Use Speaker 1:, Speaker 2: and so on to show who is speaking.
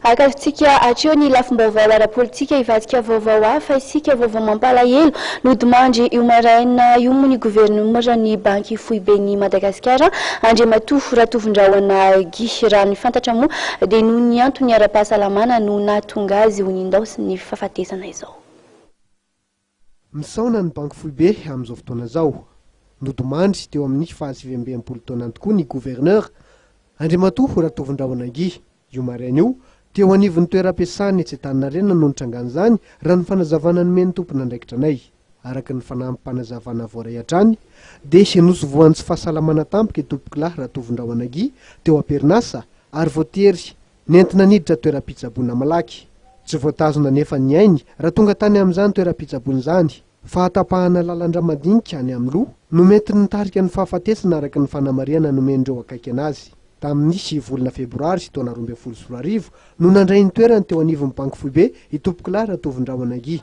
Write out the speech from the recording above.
Speaker 1: Akatsika atrio ny lafim-baovao ara-politika ivadika vaovao hafa isika vaovao mampalahelo no demandry io maraina io moa ny gouvernement ny banky foibe ny Madagasikara andre matoa ratovin-drahoana gisy raha ny fantatra moa dia noho ny antony ara-pahasalamana no nahatonga azy ho nindao sy ny fahafatesana izao.
Speaker 2: Misaona ny banky foibe amin'izao fotoana izao nodimandry teo amin'ny 2020 taona tokoa ny gouverneur Andriamatoa ratovin-drahoana gisy io maraina io teo anivon'ny toeram-piasany etsy Antaninarenina no nitrangana izany raha ny fanazavana nomeny tompona andraikitra anay araka ny fanampim-panazavana voaray hatrany dia senoso voan'ny tsy fahasalamana tampoka tompoko lahy ratovin-drahoana gisy teo am-perinasa ary voatery nentina niditra toeram-pitsaboana malaky tsy voatazona nefa ny ainy raha tonga tany amin'izany toeram-pitsaboana izany fa hatapahana lalandra madinika any amin'ny loha no mety nitarika ny fahafatesana araka ny fanamariana nomendreo akaiky anazy. Tamin'ny volana febroary taona 2024 no nandray ny toerany teo anivon'ny banky foibe itompoko lahy ratovin-drahoana gisy.